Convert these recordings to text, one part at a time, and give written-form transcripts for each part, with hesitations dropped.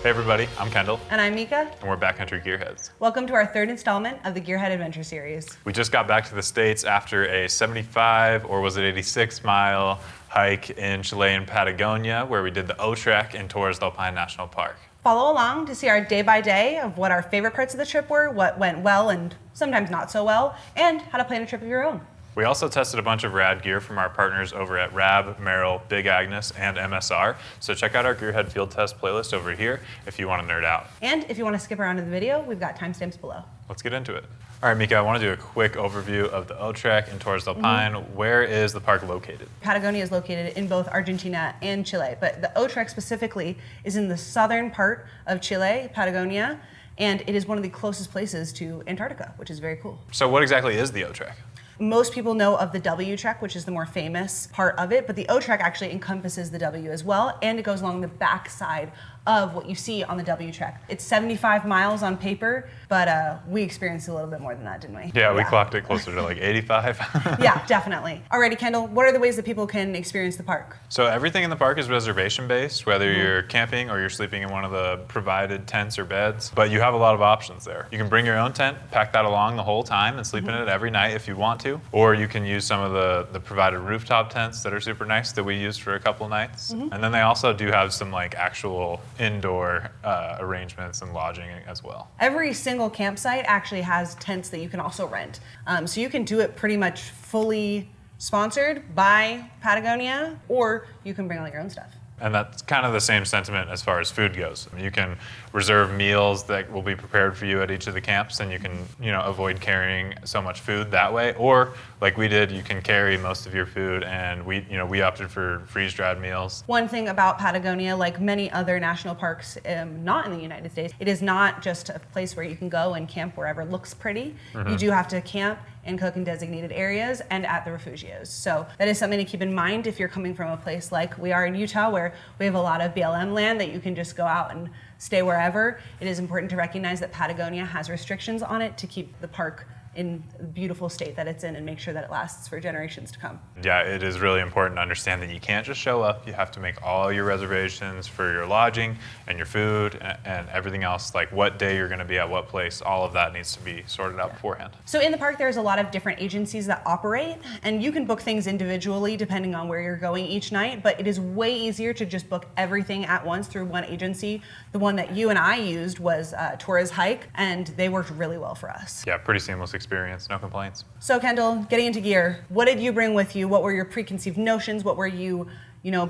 Hey everybody, I'm Kendall. And I'm Mika. And we're Backcountry Gearheads. Welcome to our third installment of the Gearhead Adventure Series. We just got back to the States after a 75, or was it 86 mile hike in Chile and Patagonia, where we did the O-Trek in Torres del Paine National Park. Follow along to see our day-by-day of what our favorite parts of the trip were, what went well and sometimes not so well, and how to plan a trip of your own. We also tested a bunch of rad gear from our partners over at Rab, Merrell, Big Agnes, and MSR. So check out our Gearhead field test playlist over here if you want to nerd out. And if you want to skip around to the video, we've got timestamps below. Let's get into it. All right, Mika, I want to do a quick overview of the O-Trek in Torres del Paine. Where is the park located? Patagonia is located in both Argentina and Chile, but the O-Trek specifically is in the southern part of Chile, Patagonia, and it is one of the closest places to Antarctica, which is very cool. So what exactly is the O-Trek? Most people know of the W-Trek, which is the more famous part of it, but the O-Trek actually encompasses the W as well, and it goes along the back side of what you see on the W-Trek. It's 75 miles on paper, but we experienced a little bit more than that, didn't we? Yeah, we clocked it closer to like 85. Yeah, definitely. Alrighty, Kendall, what are the ways that people can experience the park? So everything in the park is reservation-based, whether you're camping or you're sleeping in one of the provided tents or beds, but you have a lot of options there. You can bring your own tent, pack that along the whole time and sleep in it every night if you want to, or you can use some of the provided rooftop tents that are super nice that we used for a couple nights. And then they also do have some like actual indoor arrangements and lodging as well. Every single campsite actually has tents that you can also rent. So you can do it pretty much fully sponsored by Patagonia, or you can bring all your own stuff. And that's kind of the same sentiment as far as food goes. You can reserve meals that will be prepared for you at each of the camps, and you can, avoid carrying so much food that way. Or, like we did, you can carry most of your food, and we opted for freeze-dried meals. One thing about Patagonia, like many other national parks, not in the United States, it is not just a place where you can go and camp wherever looks pretty. You do have to camp and cook in designated areas and at the Refugios. So that is something to keep in mind if you're coming from a place like we are in Utah, where we have a lot of BLM land that you can just go out and stay wherever. It is important to recognize that Patagonia has restrictions on it to keep the park in the beautiful state that it's in and make sure that it lasts for generations to come. Yeah, it is really important to understand that you can't just show up. You have to make all your reservations for your lodging and your food and everything else, like what day you're going to be at what place. All of that needs to be sorted out beforehand. So in the park, there's a lot of different agencies that operate, and you can book things individually depending on where you're going each night, but it is way easier to just book everything at once through one agency. The one that you and I used was Torres Hike, and they worked really well for us. Yeah, pretty seamless experience, no complaints. So Kendall, getting into gear, what did you bring with you? What were your preconceived notions? What were you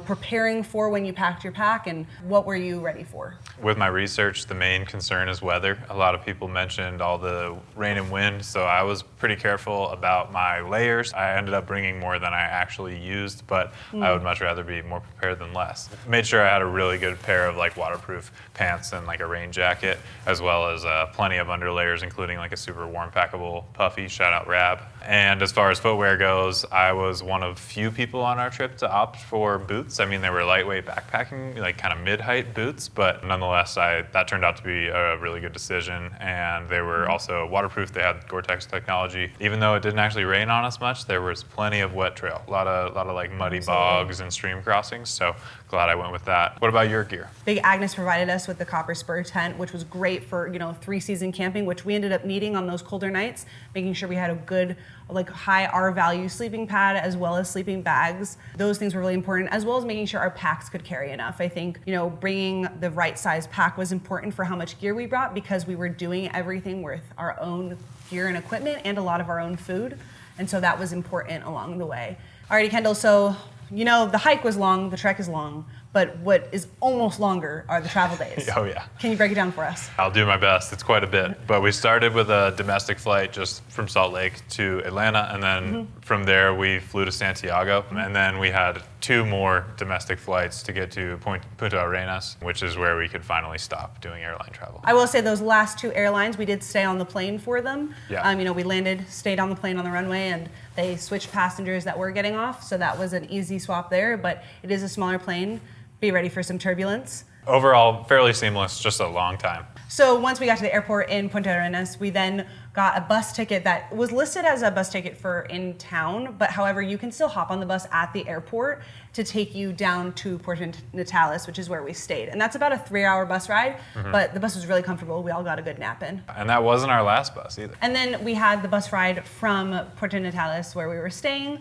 preparing for when you packed your pack, and what were you ready for? With my research, the main concern is weather. A lot of people mentioned all the rain and wind, so I was pretty careful about my layers. I ended up bringing more than I actually used, but I would much rather be more prepared than less. Made sure I had a really good pair of like waterproof pants and like a rain jacket, as well as plenty of underlayers, including like a super warm packable puffy, shout out Rab. And as far as footwear goes, I was one of few people on our trip to opt for boots. I mean, they were lightweight backpacking, like kind of mid-height boots, but nonetheless, that turned out to be a really good decision. And they were also waterproof. They had Gore-Tex technology. Even though it didn't actually rain on us much, there was plenty of wet trail, a lot of like muddy bogs and stream crossings. So glad I went with that. What about your gear? Big Agnes provided us with the copper spur tent, which was great for 3-season camping, which we ended up needing on those colder nights, making sure we had a good, like high R value sleeping pad as well as sleeping bags. Those things were really important, as well as making sure our packs could carry enough. I think, bringing the right size pack was important for how much gear we brought, because we were doing everything with our own gear and equipment and a lot of our own food. And so that was important along the way. Alrighty, Kendall, so the hike was long, the trek is long, but what is almost longer are the travel days. Oh yeah. Can you break it down for us? I'll do my best. It's quite a bit. But we started with a domestic flight just from Salt Lake to Atlanta, and then from there we flew to Santiago, and then we had 2 more domestic flights to get to Punta Arenas, which is where we could finally stop doing airline travel. I will say those last 2 airlines, we did stay on the plane for them. Yeah. We landed, stayed on the plane on the runway, and they switched passengers that were getting off, so that was an easy swap there, but it is a smaller plane. Be ready for some turbulence. Overall, fairly seamless, just a long time. So once we got to the airport in Punta Arenas, we then got a bus ticket that was listed as a bus ticket for in town, but however, you can still hop on the bus at the airport to take you down to Puerto Natales, which is where we stayed. And that's about a 3-hour bus ride, but the bus was really comfortable. We all got a good nap in. And that wasn't our last bus either. And then we had the bus ride from Puerto Natales, where we were staying,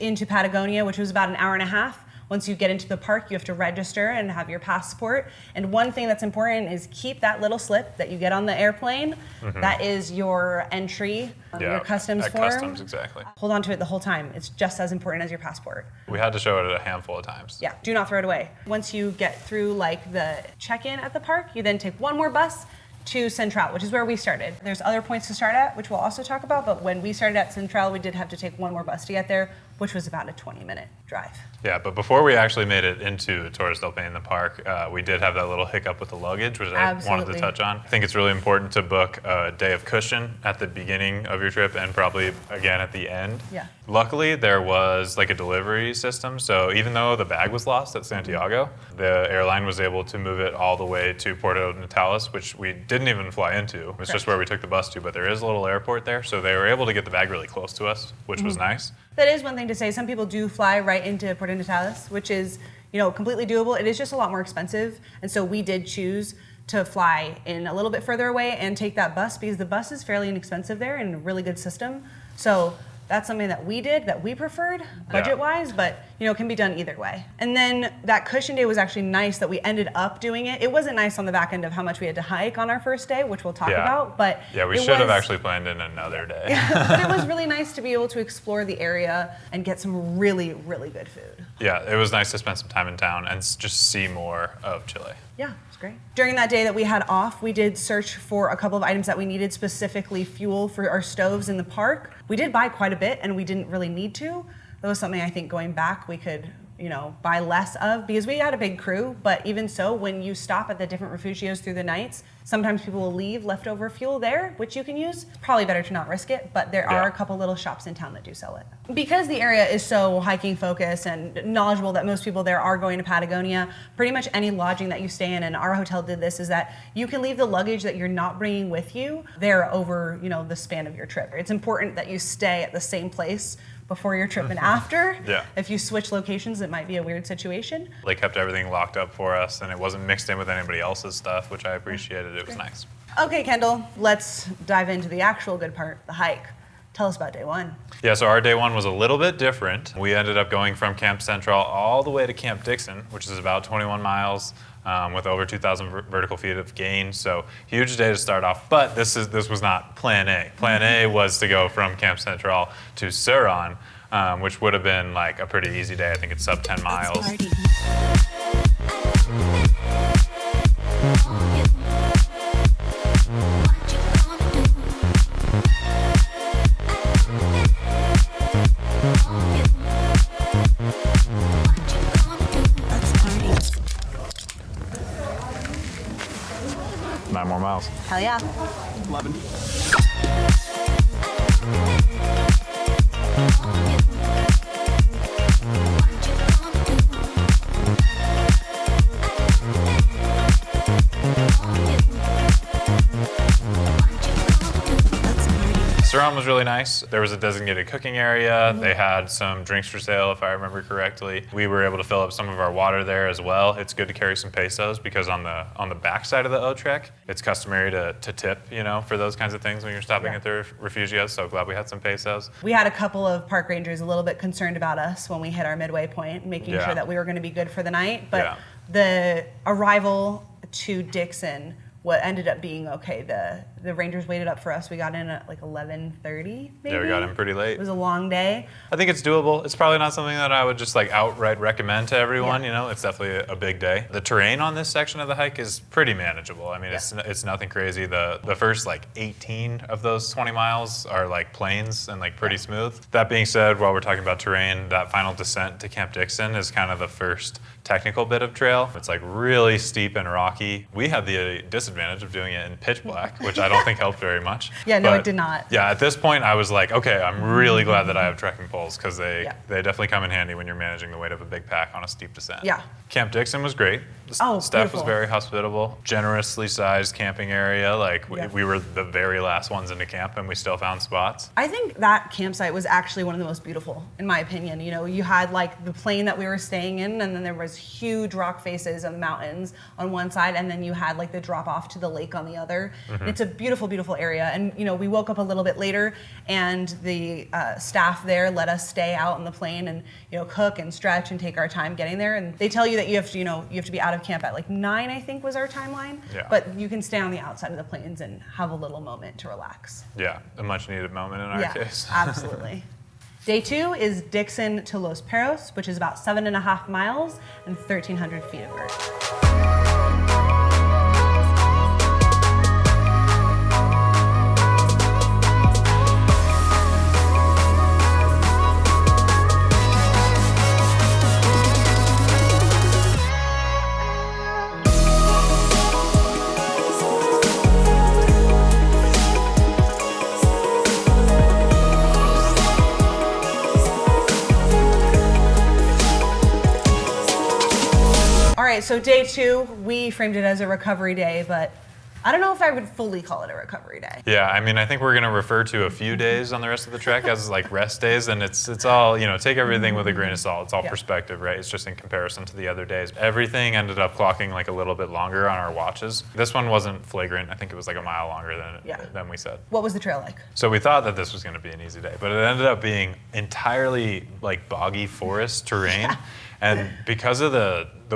into Patagonia, which was about an hour and a half. Once you get into the park, you have to register and have your passport. And one thing that's important is keep that little slip that you get on the airplane. That is your entry, your customs form. Customs, exactly. Hold on to it the whole time. It's just as important as your passport. We had to show it a handful of times. Yeah, do not throw it away. Once you get through like the check-in at the park, you then take one more bus to Central, which is where we started. There's other points to start at, which we'll also talk about, but when we started at Central, we did have to take one more bus to get there, which was about a 20-minute drive. Yeah, but before we actually made it into Torres del Paine, the park, we did have that little hiccup with the luggage, which I wanted to touch on. I think it's really important to book a day of cushion at the beginning of your trip and probably again at the end. Yeah. Luckily, there was like a delivery system, so even though the bag was lost at Santiago, the airline was able to move it all the way to Puerto Natales, which we didn't even fly into. It's just where we took the bus to, but there is a little airport there, so they were able to get the bag really close to us, which was nice. That is one thing to say. Some people do fly right into Puerto Natales, which is, completely doable. It is just a lot more expensive, and so we did choose to fly in a little bit further away and take that bus because the bus is fairly inexpensive there and a really good system. So that's something that we did, that we preferred budget-wise, but can be done either way. And then that cushion day was actually nice that we ended up doing it. It wasn't nice on the back end of how much we had to hike on our first day, which we'll talk about, but we should have actually planned in another day. But it was really nice to be able to explore the area and get some really, really good food. Yeah, it was nice to spend some time in town and just see more of Chile. Yeah, it's great. During that day that we had off, we did search for a couple of items that we needed, specifically fuel for our stoves in the park. We did buy quite a bit, and we didn't really need to. That was something I think going back we could, buy less of because we had a big crew. But even so, when you stop at the different refugios through the nights, sometimes people will leave leftover fuel there, which you can use. Probably better to not risk it, but there are a couple little shops in town that do sell it. Because the area is so hiking focused and knowledgeable that most people there are going to Patagonia, pretty much any lodging that you stay in, and our hotel did this, is that you can leave the luggage that you're not bringing with you there over, the span of your trip. It's important that you stay at the same place before your trip and after. If you switch locations, it might be a weird situation. They kept everything locked up for us, and it wasn't mixed in with anybody else's stuff, which I appreciated. It was nice. Okay, Kendall, let's dive into the actual good part, the hike. Tell us about day one. Yeah, so our day one was a little bit different. We ended up going from Camp Central all the way to Camp Dixon, which is about 21 miles with over 2,000 vertical feet of gain. So huge day to start off, but this was not plan A. Plan A was to go from Camp Central to Suron, which would have been like a pretty easy day. I think it's sub 10 miles. Nine more miles. Hell yeah. 11. Suron was really nice. There was a designated cooking area. They had some drinks for sale, if I remember correctly. We were able to fill up some of our water there as well. It's good to carry some pesos because on the back side of the O-Trek, it's customary to tip, for those kinds of things when you're stopping at the Refugios. So glad we had some pesos. We had a couple of park rangers a little bit concerned about us when we hit our midway point, making sure that we were going to be good for the night. But the arrival to Dixon, what ended up being okay. The Rangers waited up for us. We got in at like 11:30, maybe. Yeah, we got in pretty late. It was a long day. I think it's doable. It's probably not something that I would just like outright recommend to everyone. It's definitely a big day. The terrain on this section of the hike is pretty manageable. I mean, it's nothing crazy. The first like 18 of those 20 miles are like plains and like pretty smooth. That being said, while we're talking about terrain, that final descent to Camp Dixon is kind of the first technical bit of trail. It's like really steep and rocky. We had the disadvantage of doing it in pitch black, which I don't don't think helped very much. Yeah, no, But, it did not. Yeah, at this point, I was like, okay, I'm really glad that I have trekking poles because they definitely come in handy when you're managing the weight of a big pack on a steep descent. Yeah. Camp Dixon was great. The staff beautiful. was very hospitable. Generously sized camping area. Like we were the very last ones into camp, and we still found spots. I think that campsite was actually one of the most beautiful, in my opinion. You know, you had like the plain that we were staying in, and then there was huge rock faces on the mountains on one side, and then you had like the drop off to the lake on the other. Mm-hmm. It's a beautiful, beautiful area. And you know, we woke up a little bit later, and the staff there let us stay out on the plain and cook and stretch and take our time getting there. And they tell you that you have to be out of camp at like 9, I think was our timeline. Yeah. But you can stay on the outside of the plains and have a little moment to relax. Yeah, a much needed moment in our case. Absolutely. Day 2 is Dickson to Los Perros, which is about 7.5 miles and 1,300 feet of vert. So day 2, we framed it as a recovery day, but I don't know if I would fully call it a recovery day. Yeah, I mean, I think we're going to refer to a few days on the rest of the trek as like rest days, and it's all, take everything with a grain of salt. It's all perspective, right? It's just in comparison to the other days. Everything ended up clocking like a little bit longer on our watches. This one wasn't flagrant. I think it was like a mile longer than we said. What was the trail like? So we thought that this was going to be an easy day, but it ended up being entirely like boggy forest terrain. And because of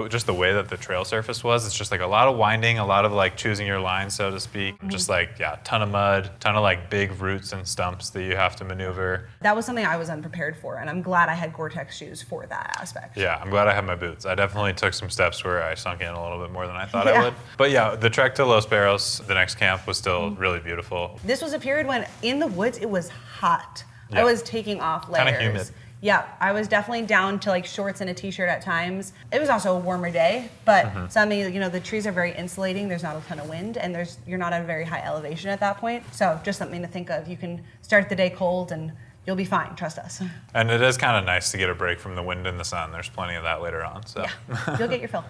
just the way that the trail surface was, it's just like a lot of winding, a lot of like choosing your line, so to speak. Mm-hmm. Just like, ton of mud, ton of like big roots and stumps that you have to maneuver. That was something I was unprepared for, and I'm glad I had Gore-Tex shoes for that aspect. Yeah, I'm glad I had my boots. I definitely took some steps where I sunk in a little bit more than I thought I would. But yeah, the trek to Los Perros, the next camp, was still really beautiful. This was a period when in the woods it was hot. Yeah. I was taking off layers. Kind of humid. Yeah, I was definitely down to like shorts and a t-shirt at times. It was also a warmer day, but the trees are very insulating. There's not a ton of wind, and you're not at a very high elevation at that point. So just something to think of. You can start the day cold and you'll be fine, trust us. And it is kind of nice to get a break from the wind and the sun. There's plenty of that later on. So yeah, you'll get your fill.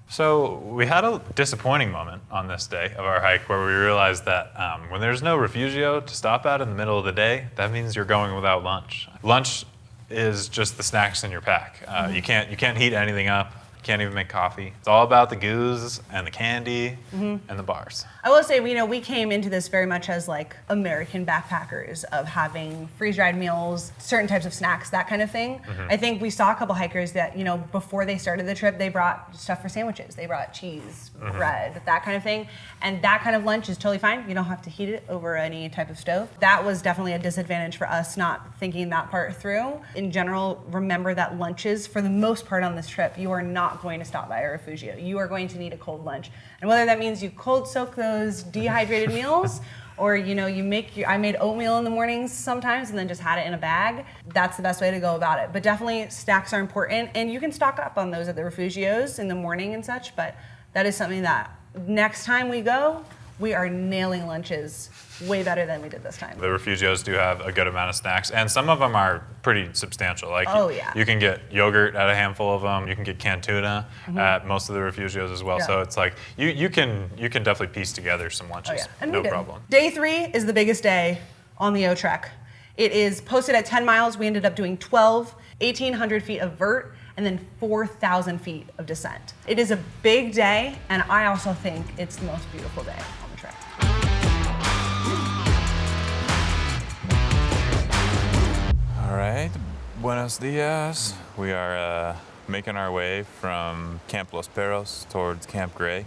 So we had a disappointing moment on this day of our hike where we realized that when there's no Refugio to stop at in the middle of the day, that means you're going without lunch. Lunch is just the snacks in your pack. You can't heat anything up. You can't even make coffee. It's all about the goos and the candy and the bars. I will say, we came into this very much as like American backpackers of having freeze-dried meals, certain types of snacks, that kind of thing. Mm-hmm. I think we saw a couple hikers that, before they started the trip, they brought stuff for sandwiches. They brought cheese, bread, that kind of thing. And that kind of lunch is totally fine. You don't have to heat it over any type of stove. That was definitely a disadvantage for us not thinking that part through. In general, remember that lunches, for the most part on this trip, you are not going to stop by a Refugio. You are going to need a cold lunch. And whether that means you cold soak those dehydrated meals or I made oatmeal in the mornings sometimes and then just had it in a bag. That's the best way to go about it. But definitely snacks are important, and you can stock up on those at the Refugios in the morning and such, but that is something that next time we go, we are nailing lunches way better than we did this time. The Refugios do have a good amount of snacks, and some of them are pretty substantial. Like you can get yogurt at a handful of them. You can get canned tuna at most of the Refugios as well. Yeah. So it's like you can definitely piece together some lunches. No problem. Day 3 is the biggest day on the O Trek. It is posted at 10 miles. We ended up doing 12, 1,800 feet of vert, and then 4,000 feet of descent. It is a big day, and I also think it's the most beautiful day on the trek. All right, buenos dias. We are making our way from Camp Los Perros towards Camp Grande.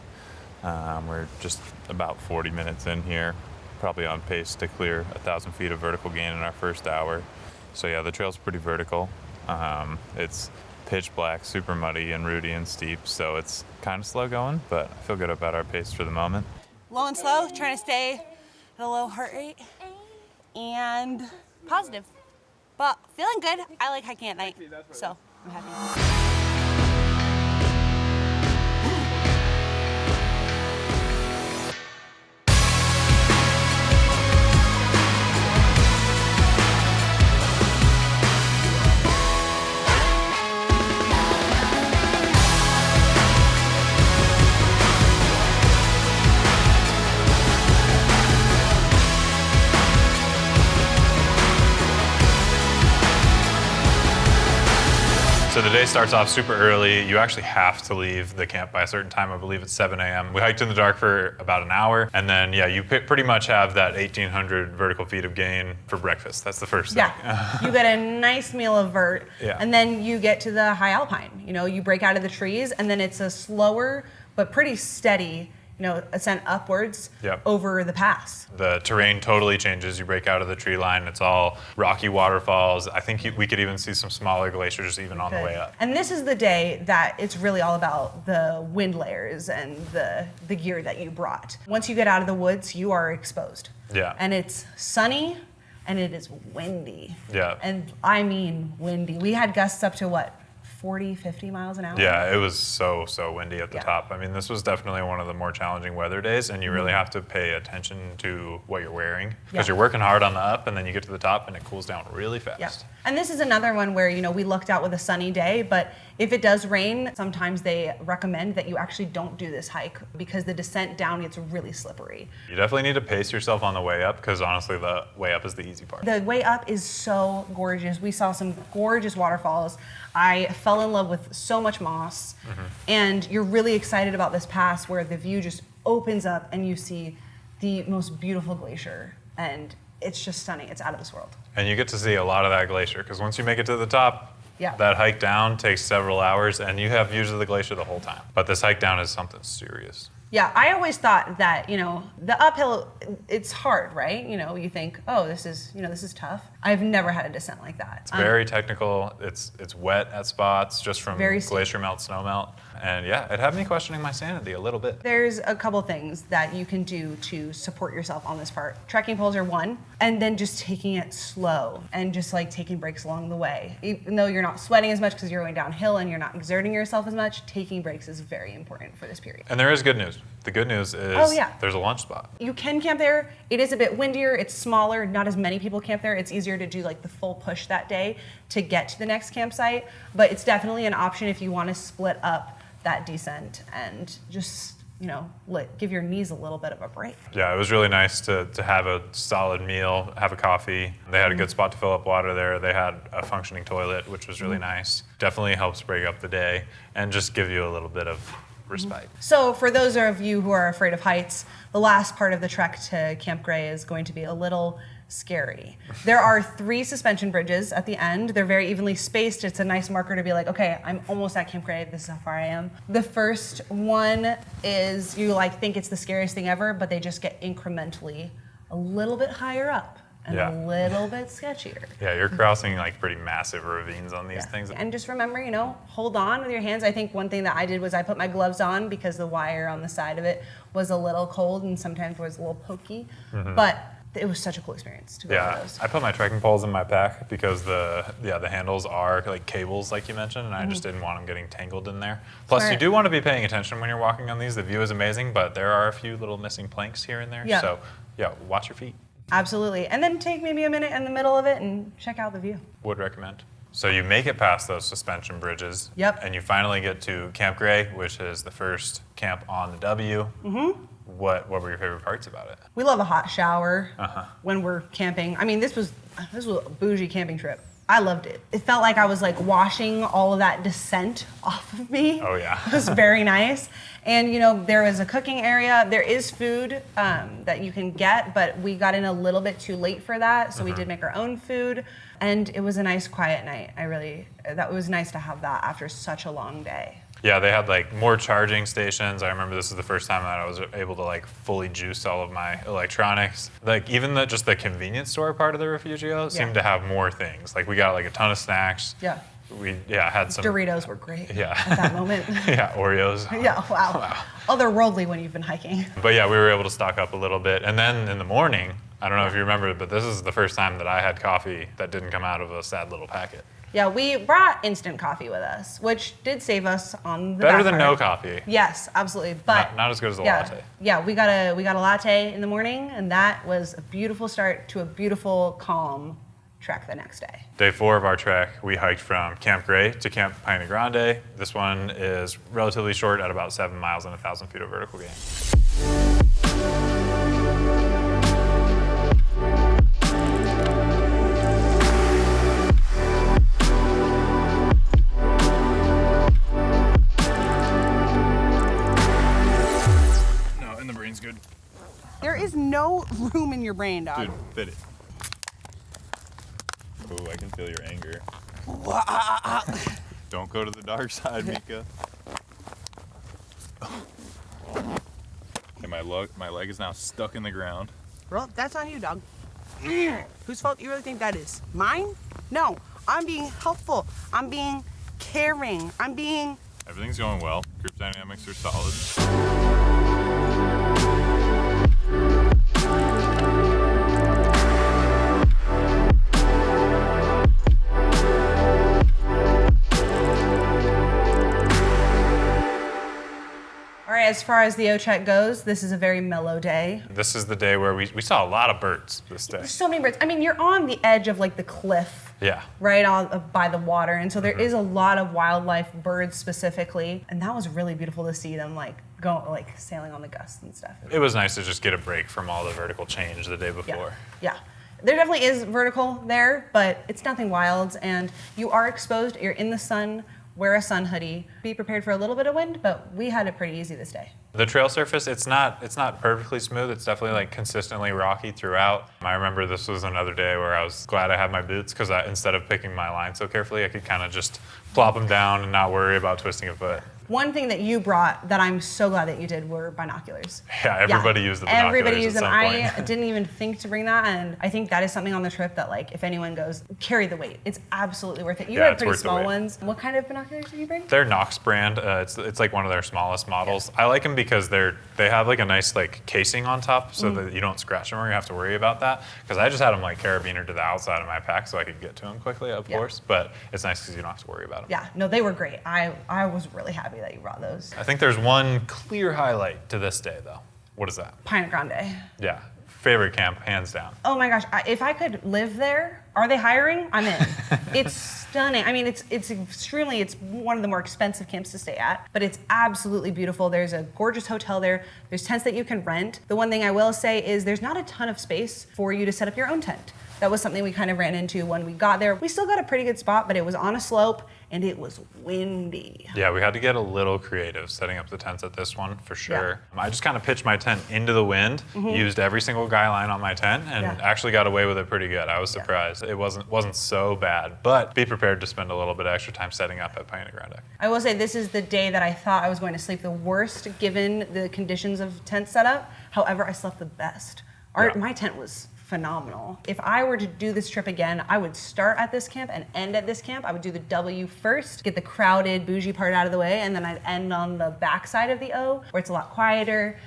We're just about 40 minutes in here, probably on pace to clear 1,000 feet of vertical gain in our first hour. So yeah, the trail's pretty vertical. It's pitch black, super muddy and rooty and steep, so it's kind of slow going, but I feel good about our pace for the moment. Low and slow, trying to stay at a low heart rate and positive, but feeling good. I like hiking at night, so I'm happy. the day starts off super early. You actually have to leave the camp by a certain time. I believe it's 7 a.m. We hiked in the dark for about an hour. And then, yeah, you pretty much have that 1,800 vertical feet of gain for breakfast. That's the first thing. Yeah, you get a nice meal of vert. Yeah. And then you get to the high alpine. You know, you break out of the trees, and then it's a slower but pretty steady, ascent upwards over the pass. The terrain totally changes. You break out of the tree line. It's all rocky waterfalls. I think we could even see some smaller glaciers even on the way up. And this is the day that it's really all about the wind layers and the gear that you brought. Once you get out of the woods, you are exposed. Yeah. And it's sunny and it is windy. Yeah. And I mean windy. We had gusts up to 40, 50 miles an hour? Yeah, it was so windy at the top. I mean, this was definitely one of the more challenging weather days, and you really have to pay attention to what you're wearing because you're working hard on the up, and then you get to the top, and it cools down really fast. Yeah. And this is another one where, we lucked out with a sunny day, but if it does rain, sometimes they recommend that you actually don't do this hike because the descent down gets really slippery. You definitely need to pace yourself on the way up because honestly, the way up is the easy part. The way up is so gorgeous. We saw some gorgeous waterfalls. I fell in love with so much moss, and you're really excited about this pass where the view just opens up and you see the most beautiful glacier, and it's just stunning. It's out of this world. And you get to see a lot of that glacier because once you make it to the top, that hike down takes several hours, and you have views of the glacier the whole time. But this hike down is something serious. Yeah, I always thought that, the uphill, it's hard, right? You think, oh, this is tough. I've never had a descent like that. It's very technical. It's wet at spots just from glacier melt, snow melt. And yeah, it had me questioning my sanity a little bit. There's a couple things that you can do to support yourself on this part. Trekking poles are one, and then just taking it slow and just taking breaks along the way. Even though you're not sweating as much because you're going downhill and you're not exerting yourself as much, taking breaks is very important for this period. And there is good news. The good news is there's a lunch spot. You can camp there. It is a bit windier. It's smaller. Not as many people camp there. It's easier to do the full push that day to get to the next campsite. But it's definitely an option if you want to split up that descent and just, give your knees a little bit of a break. Yeah, it was really nice to have a solid meal, have a coffee. They had a good spot to fill up water there. They had a functioning toilet, which was really nice. Definitely helps break up the day and just give you a little bit of respite. So for those of you who are afraid of heights, the last part of the trek to Camp Gray is going to be a little scary. There are 3 suspension bridges at the end. They're very evenly spaced. It's a nice marker to be like, okay, I'm almost at Camp Gray. This is how far I am. The first one is you think it's the scariest thing ever, but they just get incrementally a little bit higher up and a little bit sketchier. Yeah, you're crossing pretty massive ravines on these things. And just remember, hold on with your hands. I think one thing that I did was I put my gloves on because the wire on the side of it was a little cold and sometimes was a little pokey. But it was such a cool experience to go over those. I put my trekking poles in my pack because the handles are cables like you mentioned, and I just didn't want them getting tangled in there. Plus, you do want to be paying attention when you're walking on these. The view is amazing, but there are a few little missing planks here and there. Yeah. So, watch your feet. Absolutely. And then take maybe a minute in the middle of it and check out the view. Would recommend. So you make it past those suspension bridges. Yep. And you finally get to Camp Gray, which is the first camp on the W. What were your favorite parts about it? We love a hot shower when we're camping. I mean, this was a bougie camping trip. I loved it. It felt like I was washing all of that descent off of me. Oh yeah. It was very nice. And there was a cooking area. There is food that you can get, but we got in a little bit too late for that. So we did make our own food, and it was a nice quiet night. That was nice to have that after such a long day. Yeah, they had more charging stations. I remember this is the first time that I was able to fully juice all of my electronics. Even just the convenience store part of the Refugio seemed to have more things. We got a ton of snacks. Yeah. We had some Doritos were great. Yeah. At that moment. Yeah, Oreos. Yeah, wow. Otherworldly when you've been hiking. But yeah, we were able to stock up a little bit. And then in the morning, I don't know if you remember, but this is the first time that I had coffee that didn't come out of a sad little packet. Yeah, we brought instant coffee with us, which did save us on the better than no coffee. Yes, absolutely, but not as good as a latte. Yeah, we got a latte in the morning, and that was a beautiful start to a beautiful, calm trek the next day. Day 4 of our trek, we hiked from Camp Gray to Camp Paine Grande. This one is relatively short at about 7 miles and 1,000 feet of vertical gain. There is no room in your brain, dog. Dude, fit it. Oh, I can feel your anger. Don't go to the dark side, Mika. Okay, my leg is now stuck in the ground. Well, that's on you, dog. Whose fault do you really think that is? Mine? No, I'm being helpful. I'm being caring. I'm being... Everything's going well. Group dynamics are solid. As far as the O-check goes, this is a very mellow day. This is the day where we saw a lot of birds this day. So many birds. I mean, you're on the edge of like the cliff. Yeah. Right on by the water. And so there is a lot of wildlife, birds specifically. And that was really beautiful to see them like sailing on the gusts and stuff. It was nice to just get a break from all the vertical change the day before. Yeah. There definitely is vertical there, but it's nothing wild. And you are exposed, you're in the sun. Wear a sun hoodie. Be prepared for a little bit of wind, but we had it pretty easy this day. The trail surface, it's not perfectly smooth. It's definitely like consistently rocky throughout. I remember this was another day where I was glad I had my boots because instead of picking my line so carefully, I could kind of just plop them down and not worry about twisting a foot. One thing that you brought that I'm so glad that you did were binoculars. Yeah, everybody used the binoculars. Everybody used them. At some point. I didn't even think to bring that, and I think that is something on the trip that, like, if anyone goes, carry the weight. It's absolutely worth it. You had pretty small ones. What kind of binoculars did you bring? They're Knox brand. It's like one of their smallest models. Yeah. I like them because they have like a nice like casing on top, so that you don't scratch them or you have to worry about that. Because I just had them like carabiner to the outside of my pack so I could get to them quickly, of course. But it's nice because you don't have to worry about them. Yeah, no, they were great. I was really happy that you brought those. I think there's one clear highlight to this day, though. What is that? Grande. Yeah, favorite camp, hands down. Oh my gosh, if I could live there, are they hiring? I'm in. It's stunning. I mean, it's one of the more expensive camps to stay at, but it's absolutely beautiful. There's a gorgeous hotel there. There's tents that you can rent. The one thing I will say is there's not a ton of space for you to set up your own tent. That was something we kind of ran into when we got there. We still got a pretty good spot, but it was on a slope and it was windy. Yeah, we had to get a little creative setting up the tents at this one for sure. Yeah. I just kind of pitched my tent into the wind, used every single guy line on my tent, and actually got away with it pretty good. I was surprised. It wasn't so bad, but be prepared to spend a little bit of extra time setting up at Paine Grande. I will say this is the day that I thought I was going to sleep the worst given the conditions of tent setup. However, I slept the best. My tent was phenomenal. If I were to do this trip again, I would start at this camp and end at this camp. I would do the W first, get the crowded, bougie part out of the way, and then I'd end on the backside of the O, where it's a lot quieter.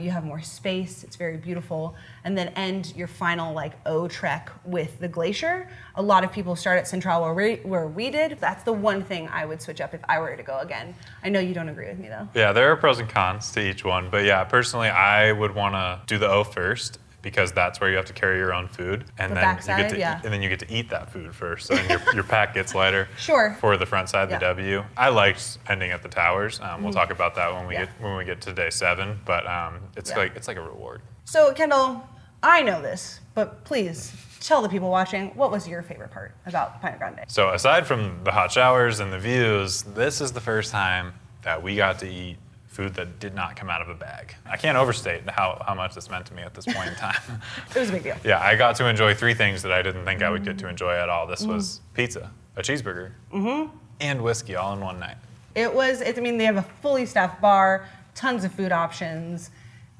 You have more space. It's very beautiful. And then end your final like O trek with the glacier. A lot of people start at Central where we did. That's the one thing I would switch up if I were to go again. I know you don't agree with me though. Yeah, there are pros and cons to each one. But yeah, personally, I would want to do the O first, because that's where you have to carry your own food, and then you get to eat that food first, so then your pack gets lighter. Sure. For the front side, the W. I liked ending at the towers. We'll talk about that when we get to day 7, but it's like a reward. So Kendall, I know this, but please tell the people watching, what was your favorite part about Paine Grande? So aside from the hot showers and the views, this is the first time that we got to eat food that did not come out of a bag. I can't overstate how much this meant to me at this point in time. It was a big deal. Yeah, I got to enjoy 3 things that I didn't think I would get to enjoy at all. This was pizza, a cheeseburger, and whiskey all in one night. They have a fully staffed bar, tons of food options.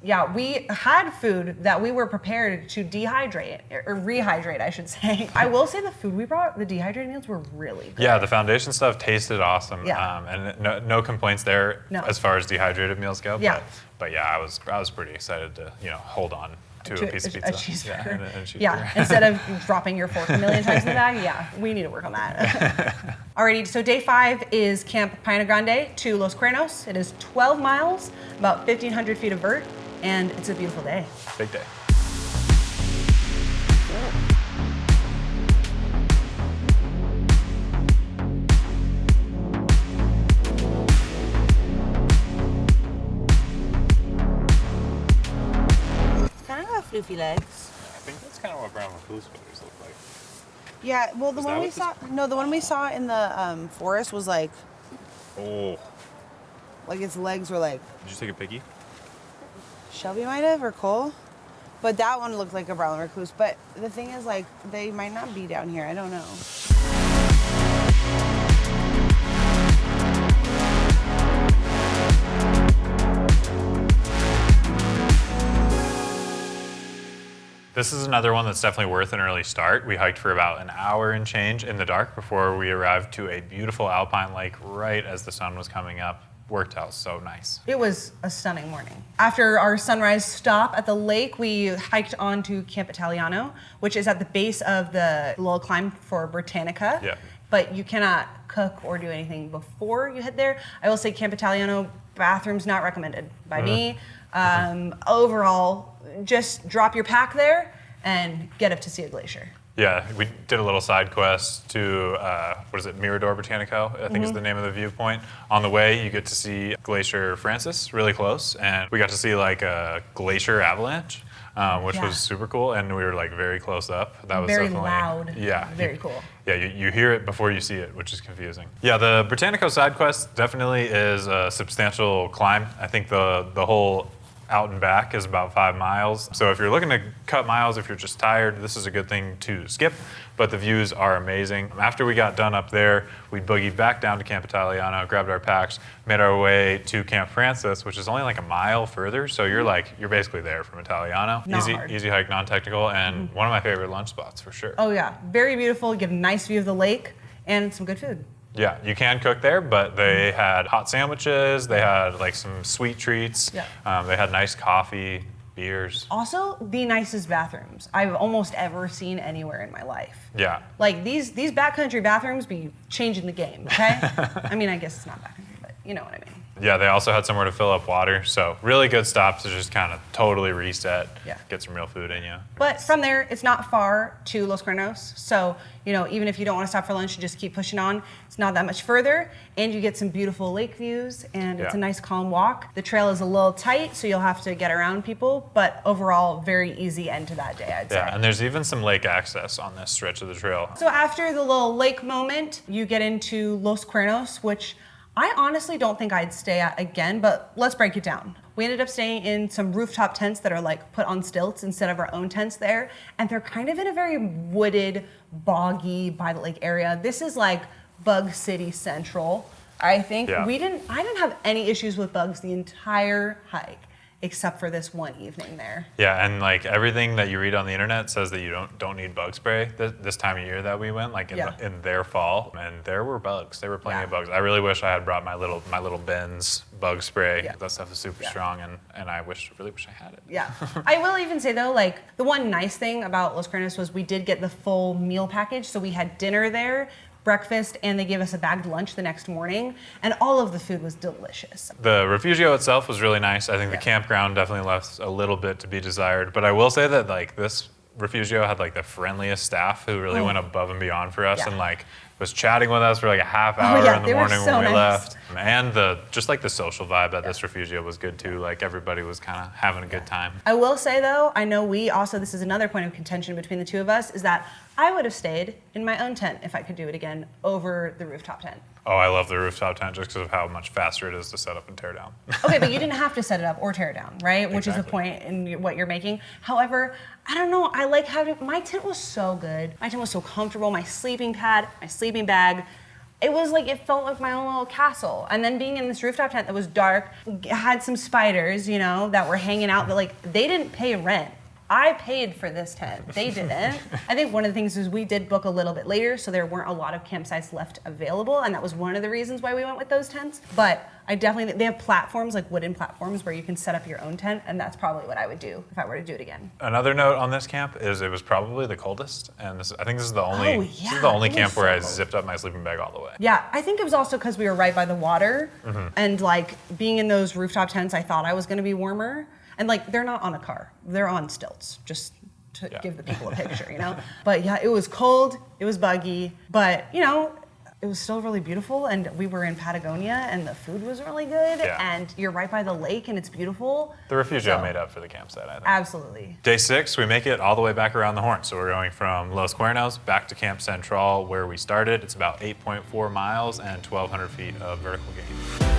Yeah, we had food that we were prepared to dehydrate, or rehydrate, I should say. I will say the food we brought, the dehydrated meals, were really good. Yeah, the foundation stuff tasted awesome. Yeah. And no complaints there as far as dehydrated meals go. Yeah. But yeah, I was pretty excited to hold on to a piece of pizza. A cheeseburger. And a cheeseburger. Yeah, instead of dropping your fork a million times in the bag, we need to work on that. Alrighty, so day 5 is Camp Paine Grande to Los Cuernos. It is 12 miles, about 1,500 feet of vert, and it's a beautiful day. Big day. Floofy legs. I think that's kind of what brown recluse sweaters look like. Yeah, well, the one we saw in the forest was like, like its legs were like. Did you take a piggy? Shelby might have, or Cole. But that one looked like a brown recluse. But the thing is, like, they might not be down here. I don't know. This is another one that's definitely worth an early start. We hiked for about an hour and change in the dark before we arrived to a beautiful alpine lake right as the sun was coming up. Worked out so nice. It was a stunning morning. After our sunrise stop at the lake, we hiked on to Camp Italiano, which is at the base of the little climb for Britannica. Yeah. But you cannot cook or do anything before you head there. I will say Camp Italiano, bathrooms not recommended by me. Overall, just drop your pack there and get up to see a glacier. Yeah, we did a little side quest to, what is it, Mirador Botanico, I think is the name of the viewpoint. On the way, you get to see Glacier Francis really close, and we got to see like a glacier avalanche, which was super cool, and we were like very close up. That was Very definitely loud. Yeah. Very cool. Yeah, you hear it before you see it, which is confusing. Yeah, the Botanico side quest definitely is a substantial climb. I think the whole out and back is about 5 miles. So if you're looking to cut miles, if you're just tired, this is a good thing to skip, but the views are amazing. After we got done up there, we boogied back down to Camp Italiano, grabbed our packs, made our way to Camp Francis, which is only like a mile further. So you're basically there from Italiano. Not hard. Easy hike, non-technical, and one of my favorite lunch spots for sure. Oh yeah, very beautiful. You get a nice view of the lake and some good food. Yeah, you can cook there, but they had hot sandwiches, they had like some sweet treats, they had nice coffee, beers. Also, the nicest bathrooms I've almost ever seen anywhere in my life. Yeah. Like these backcountry bathrooms be changing the game, okay? I mean, I guess it's not backcountry, but you know what I mean. Yeah, they also had somewhere to fill up water, so really good stop to just kind of totally reset, get some real food in you. But from there, it's not far to Los Cuernos, so even if you don't want to stop for lunch, you just keep pushing on. It's not that much further, and you get some beautiful lake views, and it's a nice calm walk. The trail is a little tight, so you'll have to get around people, but overall, very easy end to that day, I'd say. Yeah, and there's even some lake access on this stretch of the trail. So after the little lake moment, you get into Los Cuernos, which I honestly don't think I'd stay at again, but let's break it down. We ended up staying in some rooftop tents that are like put on stilts instead of our own tents there. And they're kind of in a very wooded, boggy, by the lake area. This is like Bug City Central, I think. Yeah. I didn't have any issues with bugs the entire hike, except for this one evening there. Yeah, and like everything that you read on the internet says that you don't need bug spray this time of year that we went, like in their fall, and there were bugs. There were plenty of bugs. I really wish I had brought my little Ben's bug spray. Yeah. That stuff is super strong, and I really wish I had it. Yeah. I will even say though, like the one nice thing about Los Cuernos was we did get the full meal package, so we had dinner there, breakfast, and they gave us a bagged lunch the next morning, and all of the food was delicious. The Refugio itself was really nice. I think the campground definitely left a little bit to be desired, but I will say that like this Refugio had like the friendliest staff who really went above and beyond for us and like was chatting with us for like a half hour in the morning when we left. And the social vibe at this Refugio was good too. Like everybody was kind of having a good time. I will say though, I know this is another point of contention between the two of us, is that I would have stayed in my own tent if I could do it again over the rooftop tent. Oh, I love the rooftop tent just because of how much faster it is to set up and tear down. Okay, but you didn't have to set it up or tear it down, right? Which is the point in what you're making. However, I don't know, I like having, my tent was so good. My tent was so comfortable, my sleeping pad, my sleeping bag. It was like, it felt like my own little castle. And then being in this rooftop tent that was dark, had some spiders, that were hanging out that like, they didn't pay rent. I paid for this tent. They didn't. I think one of the things is we did book a little bit later, so there weren't a lot of campsites left available, and that was one of the reasons why we went with those tents. But they have platforms, like wooden platforms, where you can set up your own tent, and that's probably what I would do if I were to do it again. Another note on this camp is it was probably the coldest, and I think this is the only camp where I zipped up my sleeping bag all the way. Yeah, I think it was also because we were right by the water, and like being in those rooftop tents, I thought I was going to be warmer. And like, they're not on a car, they're on stilts, just to give the people a picture, But yeah, it was cold, it was buggy, but it was still really beautiful, and we were in Patagonia, and the food was really good, and you're right by the lake, and it's beautiful. The Refugio made up for the campsite, I think. Absolutely. Day 6, we make it all the way back around the Horn. So we're going from Los Cuernos back to Camp Central, where we started. It's about 8.4 miles and 1,200 feet of vertical gain.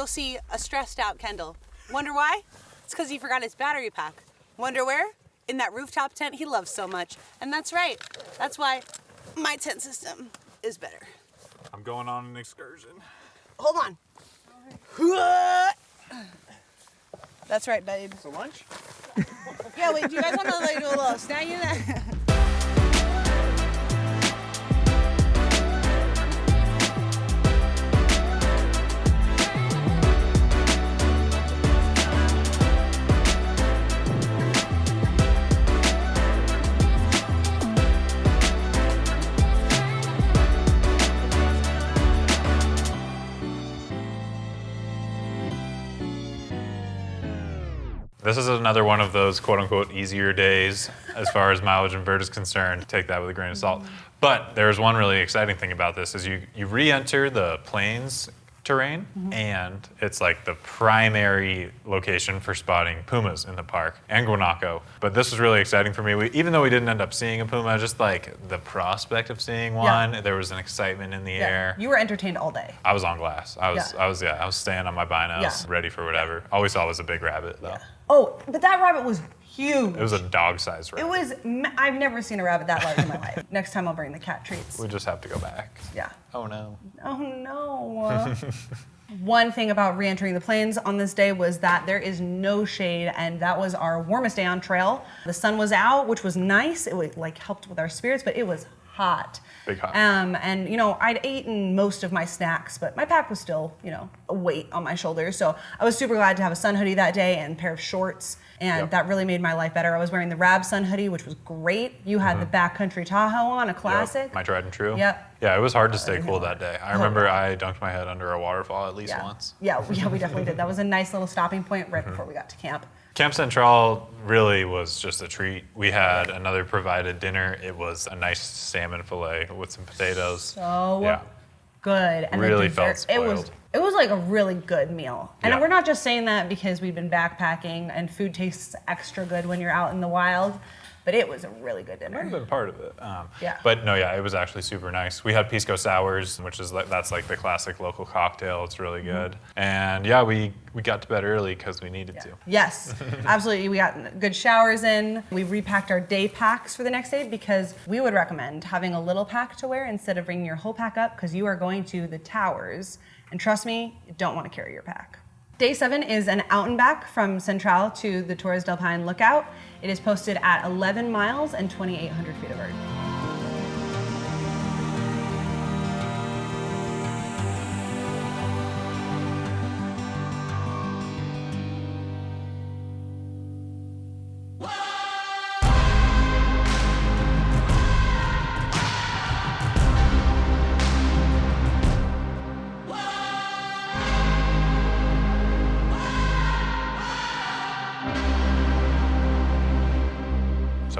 see a stressed out Kendall. Wonder why? It's because he forgot his battery pack. Wonder where? In that rooftop tent he loves so much. And that's right. That's why my tent system is better. I'm going on an excursion. Hold on. That's right, babe. For lunch? Yeah, wait, do you guys want to like do a little snack in that? This is another one of those quote-unquote easier days as far as mileage and vert is concerned. Take that with a grain of salt. But there's one really exciting thing about this is you re-enter the plains terrain, and it's like the primary location for spotting pumas in the park and guanaco. But this was really exciting for me. Even though we didn't end up seeing a puma, just like the prospect of seeing one, there was an excitement in the air. You were entertained all day. I was on glass. I was staying on my binos, ready for whatever. All we saw was a big rabbit though. Oh, but that rabbit was huge. It was a dog-sized rabbit. It was, I've never seen a rabbit that large in my life. Next time I'll bring the cat treats. We just have to go back. Yeah. Oh no. Oh no. One thing about re-entering the plains on this day was that there is no shade, and that was our warmest day on trail. The sun was out, which was nice. It would, like helped with our spirits, but it was hot. Big hot. And I'd eaten most of my snacks, but my pack was still, a weight on my shoulders. So I was super glad to have a sun hoodie that day and a pair of shorts. And that really made my life better. I was wearing the Rab sun hoodie, which was great. You had the Backcountry Tahoe on, a classic. Yep, my tried and true. Yep. Yeah, it was hard to stay cool that day. I remember I dunked my head under a waterfall at least once. Yeah, we definitely did. That was a nice little stopping point right before we got to camp. Camp Central really was just a treat. We had another provided dinner. It was a nice salmon fillet with some potatoes. So good. And really the dessert, felt spoiled. It was like a really good meal. And Yeah. we're not just saying that because we've been backpacking and food tastes extra good when you're out in the wild, but it was a really good dinner. Might have been part of it. But no, it was actually super nice. We had pisco sours, which is that's like the classic local cocktail. It's really good. And we got to bed early because we needed to. Yes, absolutely. We got good showers in. We repacked our day packs for the next day because we would recommend having a little pack to wear instead of bringing your whole pack up because you are going to the towers. And trust me, you don't want to carry your pack. Day 7 is an out and back from Central to the Torres del Paine lookout. It is posted at 11 miles and 2,800 feet of vert.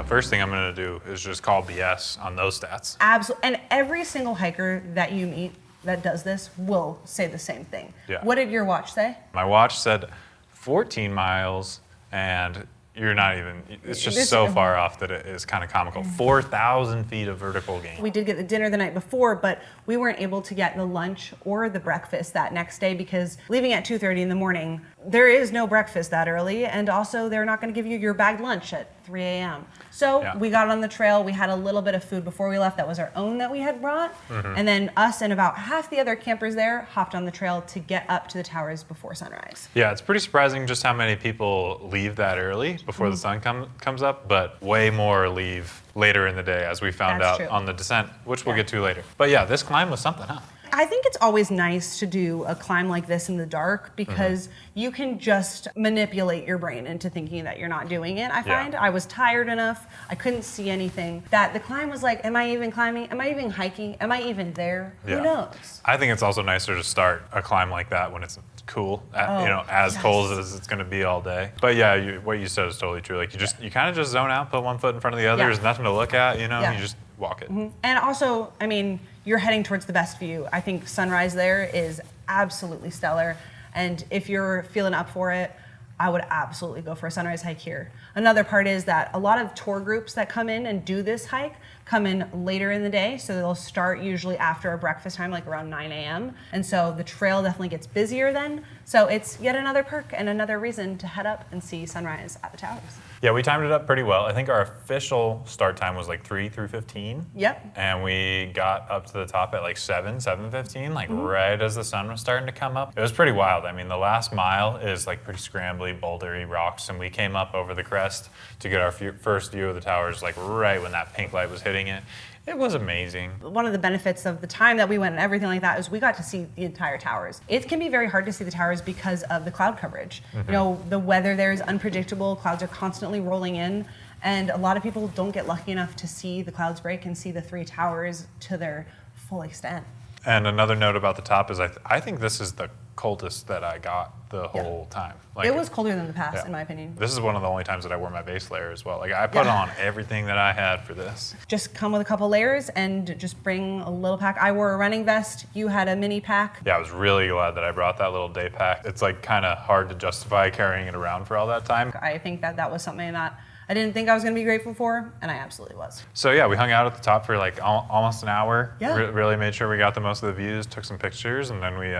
First thing I'm going to do is just call BS on those stats. Absolutely. And every single hiker that you meet that does this will say the same thing. Yeah. What did your watch say? My watch said 14 miles, and you're not even, it's just so far off that it is kind of comical. 4,000 feet of vertical gain. We did get the dinner the night before, but we weren't able to get the lunch or the breakfast that next day because leaving at 2:30 in the morning, there is no breakfast that early, and also they're not going to give you your bagged lunch at 3 a.m. So we got on the trail. We had a little bit of food before we left that was our own that we had brought. And then us and about half the other campers there hopped on the trail to get up to the towers before sunrise. Yeah, it's pretty surprising just how many people leave that early before the sun comes up, but way more leave later in the day as we found out on the descent, which we'll get to later. But yeah, this climb was something, huh? I think it's always nice to do a climb like this in the dark because you can just manipulate your brain into thinking that you're not doing it. I find I was tired enough, I couldn't see anything, that the climb was like, am I even climbing? Am I even hiking? Am I even there? Who knows? I think it's also nicer to start a climb like that when it's cool, as cold as it's going to be all day. But yeah, what you said is totally true. Like you kind of just zone out, put one foot in front of the other. There's nothing to look at, you just walk it. And also, I mean, you're heading towards the best view. I think sunrise there is absolutely stellar. And if you're feeling up for it, I would absolutely go for a sunrise hike here. Another part is that a lot of tour groups that come in and do this hike come in later in the day, so they'll start usually after a breakfast time, like around 9 a.m. And so the trail definitely gets busier then. So it's yet another perk and another reason to head up and see sunrise at the towers. Yeah, we timed it up pretty well. I think our official start time was like 3:15. Yep. And we got up to the top at like 7:15, like right as the sun was starting to come up. It was pretty wild. I mean, the last mile is like pretty scrambly, bouldery rocks, and we came up over the crest to get our first view of the towers, like right when that pink light was hitting it. It was amazing. One of the benefits of the time that we went and everything like that is we got to see the entire towers. It can be very hard to see the towers because of the cloud coverage. You know, the weather there is unpredictable. Clouds are constantly rolling in, and a lot of people don't get lucky enough to see the clouds break and see the 3 towers to their full extent. And another note about the top is I think this is the coldest that I got the whole time. Like, It was colder than the past, in my opinion. This is one of the only times that I wore my base layer as well. Like, I put on everything that I had for this. Just come with a couple layers and just bring a little pack. I wore a running vest. You had a mini pack. Yeah, I was really glad that I brought that little day pack. It's like kind of hard to justify carrying it around for all that time. I think that that was something that I didn't think I was going to be grateful for, and I absolutely was. So yeah, we hung out at the top for like almost an hour. Yeah. Really made sure we got the most of the views, took some pictures, and then we,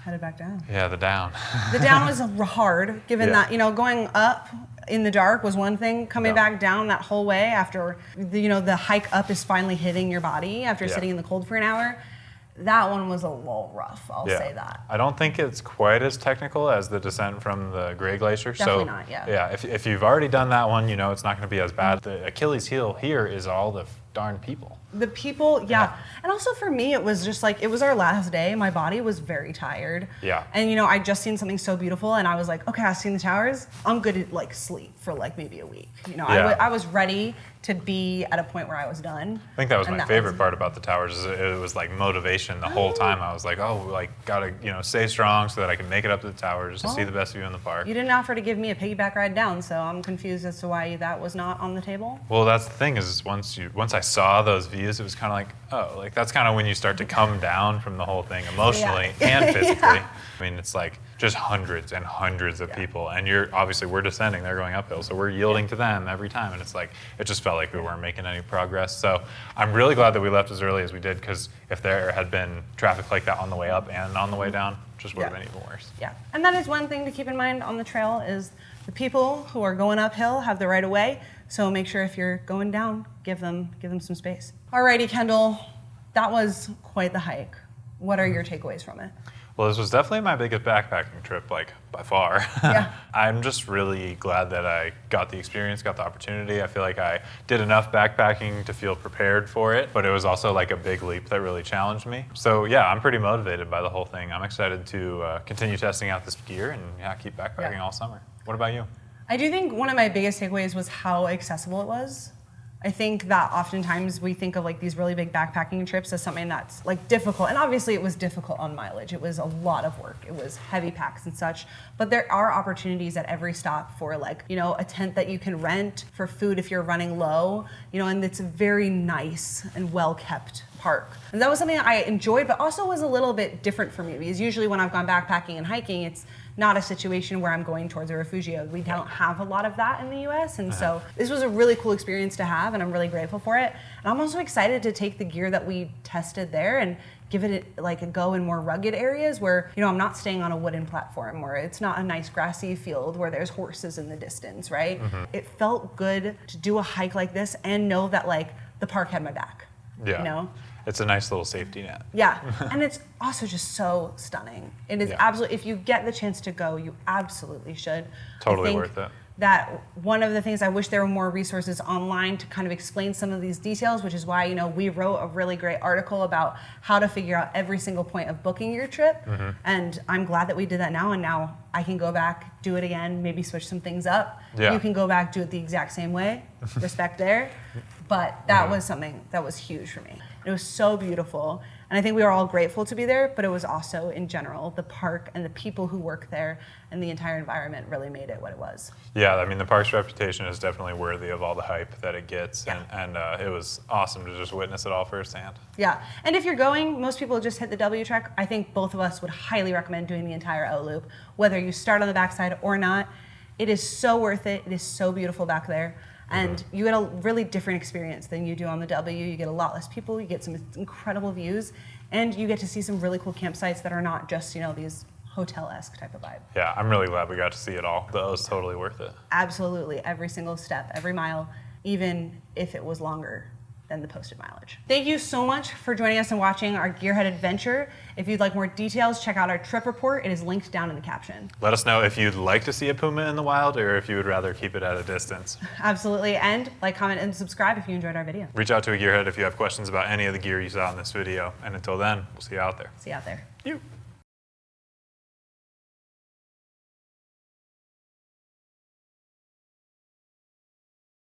Headed back down. the down. The down was hard, given Yeah. that, you know, going up in the dark was one thing. Coming back down that whole way after, the hike up is finally hitting your body after sitting in the cold for an hour. That one was a little rough, I'll say that. I don't think it's quite as technical as the descent from the Gray Glacier. Definitely not, yeah. Yeah, if you've already done that one, it's not going to be as bad. The Achilles heel here is all the darn people. The people, and also for me, it was just like, it was our last day. My body was very tired. Yeah. And I'd just seen something so beautiful, and I was like, okay, I've seen the towers. I'm good to like sleep for like maybe a week. I was ready to be at a point where I was done. I think that was my favorite part about the towers. Is it was like motivation the whole time. I was like, gotta stay strong so that I can make it up to the towers to see the best view in the park. You didn't offer to give me a piggyback ride down, so I'm confused as to why that was not on the table. Well, that's the thing is once I saw those views, it was kind of like, that's kind of when you start to come down from the whole thing emotionally and physically. I mean, it's like just hundreds and hundreds of people, and we're descending, they're going uphill, so we're yielding to them every time, and it's like, it just felt like we weren't making any progress. So I'm really glad that we left as early as we did, because if there had been traffic like that on the way up and on the way down, just would have been even worse. Yeah, and that is one thing to keep in mind on the trail is the people who are going uphill have the right of way, so make sure if you're going down, give them some space. Alrighty, Kendall, that was quite the hike. What are your takeaways from it? Well, this was definitely my biggest backpacking trip, like by far. Yeah. I'm just really glad that I got the experience, got the opportunity. I feel like I did enough backpacking to feel prepared for it, but it was also like a big leap that really challenged me. So yeah, I'm pretty motivated by the whole thing. I'm excited to continue testing out this gear and keep backpacking all summer. What about you? I do think one of my biggest takeaways was how accessible it was. I think that oftentimes we think of like these really big backpacking trips as something that's like difficult, and obviously it was difficult on mileage. It was a lot of work. It was heavy packs and such, but there are opportunities at every stop for like, a tent that you can rent, for food if you're running low, and it's a very nice and well-kept park. And that was something I enjoyed, but also was a little bit different for me, because usually when I've gone backpacking and hiking, it's not a situation where I'm going towards a Refugio. We don't have a lot of that in the US, and so this was a really cool experience to have, and I'm really grateful for it. And I'm also excited to take the gear that we tested there and give it like a go in more rugged areas where, I'm not staying on a wooden platform, where it's not a nice grassy field where there's horses in the distance, right? It felt good to do a hike like this and know that like the park had my back. Yeah. It's a nice little safety net. Yeah, and it's also just so stunning. It is absolutely, if you get the chance to go, you absolutely should. Totally worth it. That one of the things I wish there were more resources online to kind of explain some of these details, which is why, we wrote a really great article about how to figure out every single point of booking your trip. And I'm glad that we did that now, and now I can go back, do it again, maybe switch some things up. Yeah. You can go back, do it the exact same way, respect there. But that was something that was huge for me. It was so beautiful. And I think we were all grateful to be there, but it was also, in general, the park and the people who work there and the entire environment really made it what it was. Yeah, I mean, the park's reputation is definitely worthy of all the hype that it gets, and it was awesome to just witness it all firsthand. Yeah, and if you're going, most people just hit the W trek. I think both of us would highly recommend doing the entire O loop, whether you start on the backside or not. It is so worth it. It is so beautiful back there. And you get a really different experience than you do on the W. You get a lot less people, you get some incredible views, and you get to see some really cool campsites that are not just, you know, these hotel-esque type of vibe. Yeah, I'm really glad we got to see it all. That was totally worth it. Absolutely, every single step, every mile, even if it was longer than the posted mileage. Thank you so much for joining us and watching our Gearhead adventure. If you'd like more details, check out our trip report. It is linked down in the caption. Let us know if you'd like to see a puma in the wild or if you would rather keep it at a distance. Absolutely, and like, comment, and subscribe if you enjoyed our video. Reach out to a gearhead if you have questions about any of the gear you saw in this video. And until then, we'll see you out there. See you out there. You.